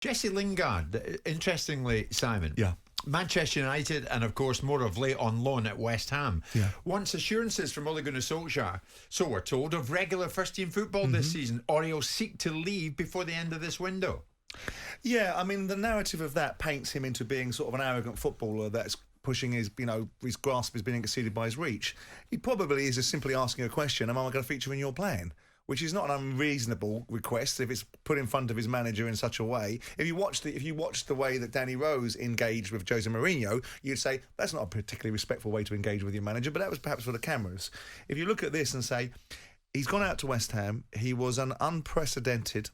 Jesse Lingard, interestingly, Simon. Yeah. Manchester United, and of course more of late on loan at West Ham. Yeah. Wants assurances from Ole Gunnar Solskjaer, so we're told, of regular first-team football this season, or he'll seek to leave before the end of this window. Yeah, I mean, the narrative of that paints him into being sort of an arrogant footballer that's pushing his, his grasp is being exceeded by his reach. He probably is just simply asking a question, am I going to feature in your plan? Which is not an unreasonable request if it's put in front of his manager in such a way. If you watch the way that Danny Rose engaged with Jose Mourinho, you'd say that's not a particularly respectful way to engage with your manager, but that was perhaps for the cameras. If you look at this and say, he's gone out to West Ham, he was an unprecedented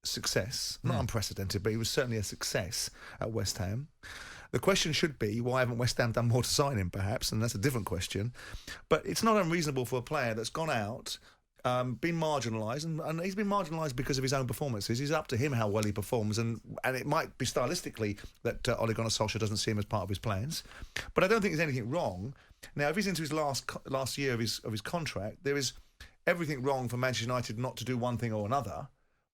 success. Not unprecedented, but he was certainly a success at West Ham. The question should be, why haven't West Ham done more to sign him, perhaps? And that's a different question. But it's not unreasonable for a player that's gone out, been marginalised, and he's been marginalised because of his own performances. It's up to him how well he performs, and it might be stylistically that Ole Gunnar Solskjaer doesn't see him as part of his plans. But I don't think there's anything wrong. Now, if he's into his last year of his contract, there is everything wrong for Manchester United not to do one thing or another.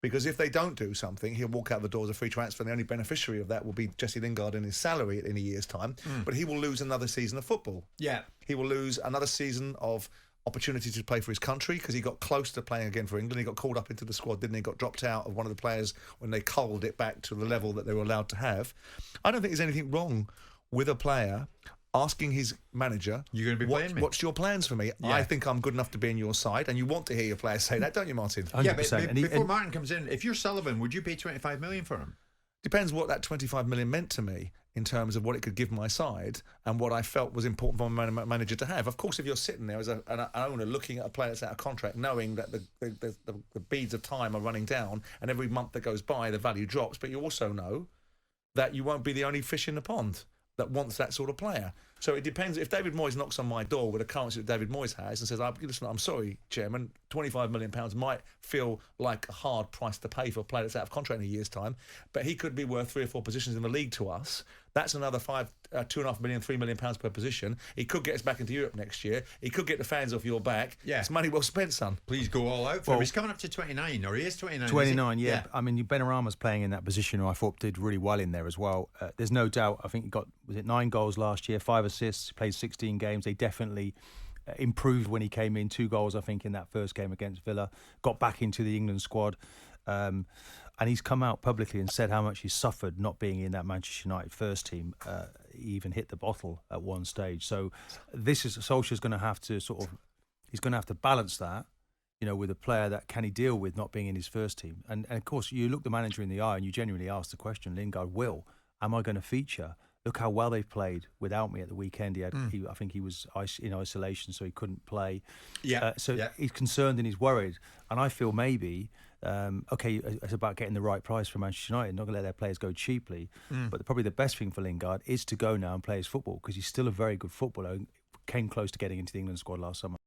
Because if they don't do something, he'll walk out the door as a free transfer, and the only beneficiary of that will be Jesse Lingard and his salary in a year's time. But he will lose another season of football. Yeah. He will lose another season of opportunity to play for his country, because he got close to playing again for England. He got called up into the squad, didn't he? Got dropped out of one of the players when they culled it back to the level that they were allowed to have. I don't think there's anything wrong with a player asking his manager, "You're going to be playing me? What's your plans for me? Yeah. I think I'm good enough to be in your side," and you want to hear your players say that, don't you, Martin? 100%. Yeah, but And before Martin comes in, if you're Sullivan, would you pay 25 million for him? Depends what that 25 million meant to me in terms of what it could give my side and what I felt was important for my manager to have. Of course, if you're sitting there as an owner looking at a player that's out of contract, knowing that the beads of time are running down and every month that goes by the value drops, but you also know that you won't be the only fish in the pond that wants that sort of player. So it depends. If David Moyes knocks on my door with a currency that David Moyes has and says, listen, I'm sorry, Chairman, £25 million might feel like a hard price to pay for a player that's out of contract in a year's time, but he could be worth 3 or 4 positions in the league to us. That's another £2.5 million, £3 million per position. He could get us back into Europe next year. He could get the fans off your back. Yeah. It's money well spent, son. Please go all out for him. He's coming up to 29, or he is 29. 29, yeah. I mean, Benrahma's playing in that position, who I thought did really well in there as well. There's no doubt. I think he got, 9 goals last year, 5 assists, he played 16 games. They definitely improved when he came in. 2 goals, I think, in that first game against Villa. Got back into the England squad. And he's come out publicly and said how much he suffered not being in that Manchester United first team. He even hit the bottle at one stage. So Solskjaer's going to have to he's going to have to balance that, with a player that can he deal with not being in his first team. And of course, you look the manager in the eye and you genuinely ask the question, Lingard, am I going to feature? Look how well they've played without me at the weekend. I think he was in isolation, so he couldn't play. Yeah. He's concerned and he's worried. And I feel maybe, it's about getting the right price for Manchester United. Not going to let their players go cheaply. But probably the best thing for Lingard is to go now and play his football, because he's still a very good footballer. Came close to getting into the England squad last summer.